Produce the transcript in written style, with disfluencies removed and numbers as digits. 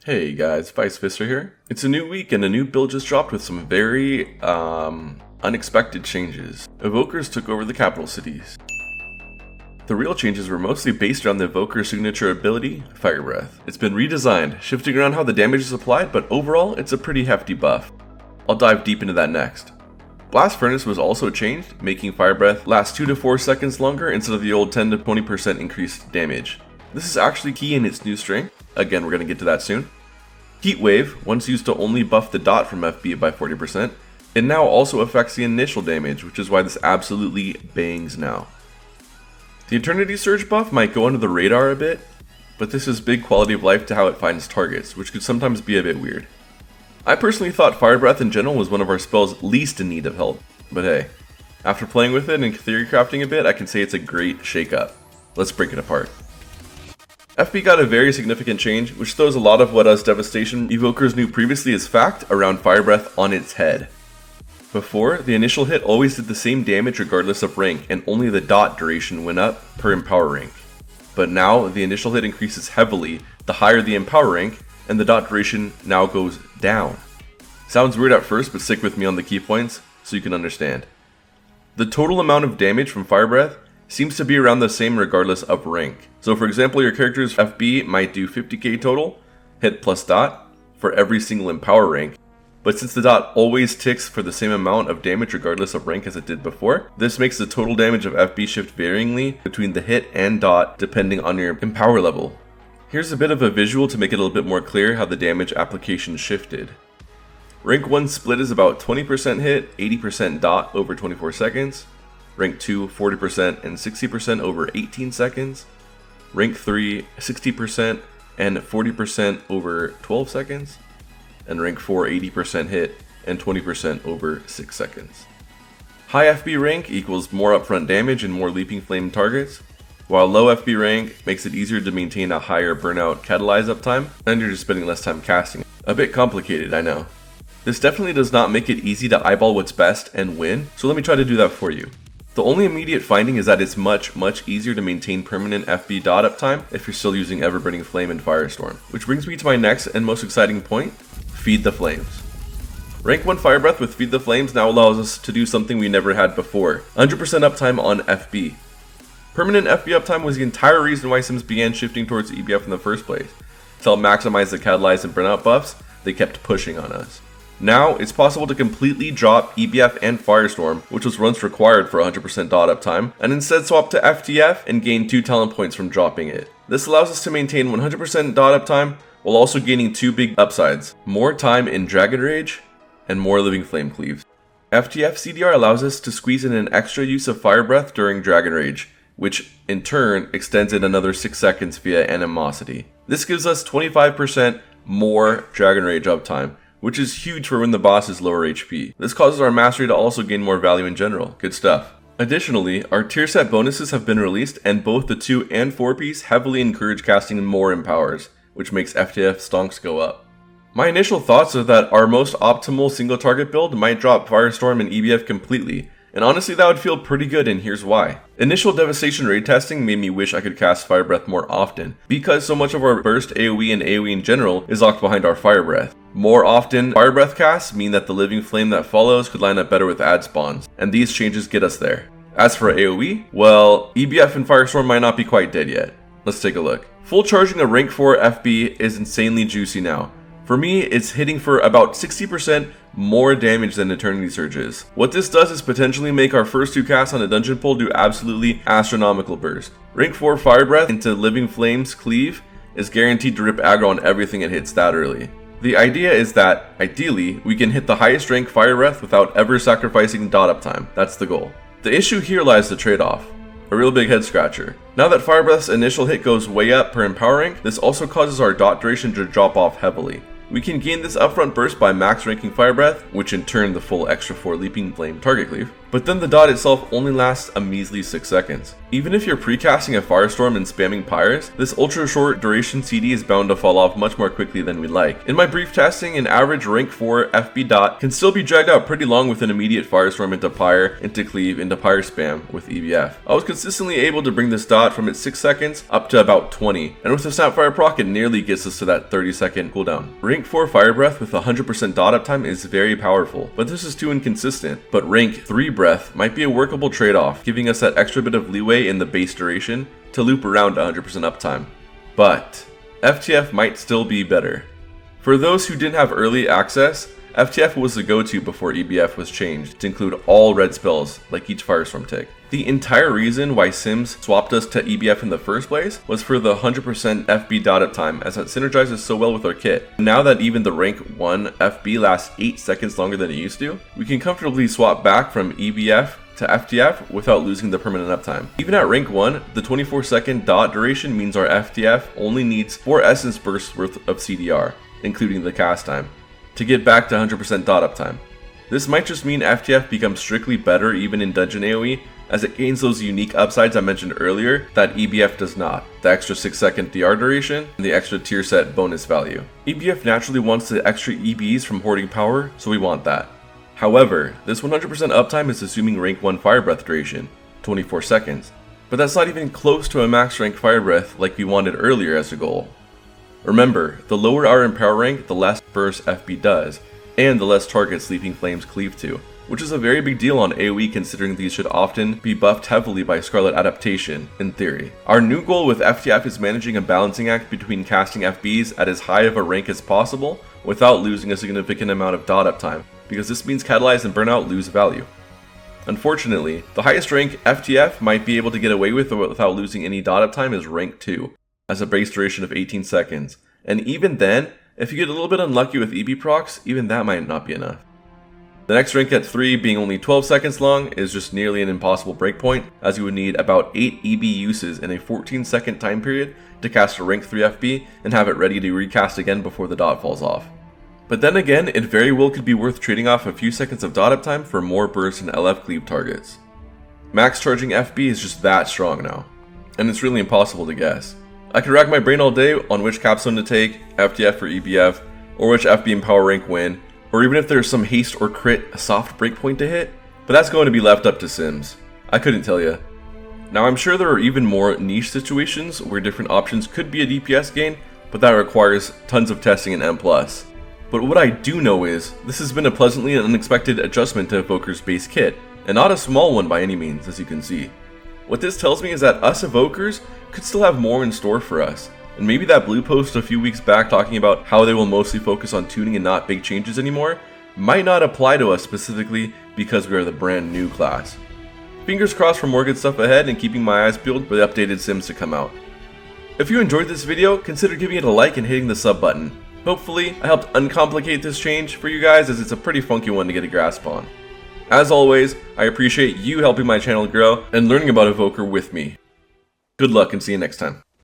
Hey guys, Vice Fister here. It's a new week and a new build just dropped with some very, unexpected changes. Evokers took over the capital cities. The real changes were mostly based around the Evoker's signature ability, Fire Breath. It's been redesigned, shifting around how the damage is applied, but overall, it's a pretty hefty buff. I'll dive deep into that next. Blast Furnace was also changed, making Fire Breath last 2 to 4 seconds longer instead of the old 10 to 20% increased damage. This is actually key in its new strength. Again, we're going to get to that soon. Heat Wave, once used to only buff the dot from FB by 40%, it now also affects the initial damage, which is why this absolutely bangs now. The Eternity Surge buff might go under the radar a bit, but this is big quality of life to how it finds targets, which could sometimes be a bit weird. I personally thought Fire Breath in general was one of our spells least in need of help, but hey, after playing with it and theory crafting a bit, I can say it's a great shake-up. Let's break it apart. FB got a very significant change, which throws a lot of what us Devastation Evokers knew previously as fact around Fire Breath on its head. Before, the initial hit always did the same damage regardless of rank, and only the dot duration went up per Empower rank. But now, the initial hit increases heavily the higher the Empower rank, and the dot duration now goes down. Sounds weird at first, but stick with me on the key points so you can understand. The total amount of damage from Fire Breath seems to be around the same regardless of rank. So for example, your character's FB might do 50k total, hit plus dot, for every single Empower rank. But since the dot always ticks for the same amount of damage regardless of rank as it did before, this makes the total damage of FB shift varyingly between the hit and dot depending on your Empower level. Here's a bit of a visual to make it a little bit more clear how the damage application shifted. Rank 1 split is about 20% hit, 80% dot over 24 seconds. Rank 2, 40% and 60% over 18 seconds. Rank 3, 60% and 40% over 12 seconds. And rank 4, 80% hit and 20% over 6 seconds. High FB rank equals more upfront damage and more Leaping Flame targets, while low FB rank makes it easier to maintain a higher burnout catalyze uptime, and you're just spending less time casting. A bit complicated, I know. This definitely does not make it easy to eyeball what's best and win, so let me try to do that for you. The only immediate finding is that it's much easier to maintain permanent FB dot uptime if you're still using Everburning Flame and Firestorm. Which brings me to my next and most exciting point, Feed the Flames. Rank 1 Fire Breath with Feed the Flames now allows us to do something we never had before, 100% uptime on FB. Permanent FB uptime was the entire reason why Sims began shifting towards EBF in the first place. To help maximize the catalyze and burnout buffs, they kept pushing on us. Now, it's possible to completely drop EBF and Firestorm, which was once required for 100% dot uptime, and instead swap to FTF and gain 2 talent points from dropping it. This allows us to maintain 100% dot uptime, while also gaining 2 big upsides, more time in Dragon Rage, and more Living Flame Cleaves. FTF CDR allows us to squeeze in an extra use of Fire Breath during Dragon Rage, which in turn extends it another 6 seconds via Animosity. This gives us 25% more Dragon Rage uptime, which is huge for when the boss is lower HP. This causes our mastery to also gain more value in general. Good stuff. Additionally, our tier set bonuses have been released, and both the 2 and 4 piece heavily encourage casting more Empowers, which makes FTF stonks go up. My initial thoughts are that our most optimal single target build might drop Firestorm and EBF completely, and honestly that would feel pretty good, and here's why. Initial Devastation raid testing made me wish I could cast Fire Breath more often, because so much of our burst AoE and AoE in general is locked behind our Fire Breath. More often, Fire Breath casts mean that the Living Flame that follows could line up better with ad spawns, and these changes get us there. As for AoE, well, EBF and Firestorm might not be quite dead yet. Let's take a look. Full charging a rank 4 FB is insanely juicy now. For me, it's hitting for about 60% more damage than Eternity Surge is. What this does is potentially make our first 2 casts on a dungeon pull do absolutely astronomical burst. Rank 4 Fire Breath into Living Flames Cleave is guaranteed to rip aggro on everything it hits that early. The idea is that, ideally, we can hit the highest rank Fire Breath without ever sacrificing dot uptime. That's the goal. The issue here lies the trade-off. A real big head scratcher. Now that Fire Breath's initial hit goes way up per Empower rank, this also causes our dot duration to drop off heavily. We can gain this upfront burst by max ranking Fire Breath, which in turn the full extra 4 Leaping Flame target cleave, but then the dot itself only lasts a measly 6 seconds. Even if you're precasting a Firestorm and spamming Pyres, this ultra short duration CD is bound to fall off much more quickly than we'd like. In my brief testing, an average rank 4 FB dot can still be dragged out pretty long with an immediate Firestorm into Pyre, into Cleave, into Pyre spam with EBF. I was consistently able to bring this dot from its 6 seconds up to about 20, and with the Snapfire proc it nearly gets us to that 30-second cooldown. Rank 4 Fire Breath with 100% dot uptime is very powerful, but this is too inconsistent. But rank 3 Breath might be a workable trade-off, giving us that extra bit of leeway in the base duration to loop around 100% uptime. But FTF might still be better. For those who didn't have early access, FTF was the go-to before EBF was changed to include all red spells, like each Firestorm tick. The entire reason why Sims swapped us to EBF in the first place was for the 100% FB dot uptime, as that synergizes so well with our kit. Now that even the rank 1 FB lasts 8 seconds longer than it used to, we can comfortably swap back from EBF to FTF without losing the permanent uptime. Even at rank 1, the 24-second dot duration means our FTF only needs 4 essence bursts worth of CDR, including the cast time, to get back to 100% dot uptime. This might just mean FTF becomes strictly better even in dungeon AoE, as it gains those unique upsides I mentioned earlier that EBF does not, the extra 6-second DR duration and the extra tier set bonus value. EBF naturally wants the extra EBs from hoarding power, so we want that. However, this 100% uptime is assuming rank 1 Fire Breath duration, 24 seconds, but that's not even close to a max rank Fire Breath like we wanted earlier as a goal. Remember, the lower our Empower rank, the less burst FB does, and the less targets Leaping Flames cleave to, which is a very big deal on AoE considering these should often be buffed heavily by Scarlet Adaptation, in theory. Our new goal with FTF is managing a balancing act between casting FBs at as high of a rank as possible without losing a significant amount of dot uptime, because this means Catalyze and Burnout lose value. Unfortunately, the highest rank FTF might be able to get away with without losing any dot uptime is rank 2, as a base duration of 18 seconds, and even then, if you get a little bit unlucky with EB procs, even that might not be enough. The next rank at 3 being only 12 seconds long is just nearly an impossible breakpoint, as you would need about 8 EB uses in a 14-second time period to cast a rank 3 FB and have it ready to recast again before the dot falls off. But then again, it very well could be worth trading off a few seconds of dot uptime for more burst and LF cleave targets. Max charging FB is just that strong now, and it's really impossible to guess. I could rack my brain all day on which capstone to take, FTF or EBF, or which FB and power rank win, or even if there's some haste or crit, a soft breakpoint to hit, but that's going to be left up to Sims. I couldn't tell you. Now I'm sure there are even more niche situations where different options could be a DPS gain, but that requires tons of testing in M+. But what I do know is, this has been a pleasantly unexpected adjustment to Evoker's base kit, and not a small one by any means, as you can see. What this tells me is that us Evokers could still have more in store for us, and maybe that blue post a few weeks back talking about how they will mostly focus on tuning and not big changes anymore might not apply to us specifically because we are the brand new class. Fingers crossed for more good stuff ahead and keeping my eyes peeled for the updated Sims to come out. If you enjoyed this video, consider giving it a like and hitting the sub button. Hopefully, I helped uncomplicate this change for you guys, as it's a pretty funky one to get a grasp on. As always, I appreciate you helping my channel grow and learning about Evoker with me. Good luck and see you next time.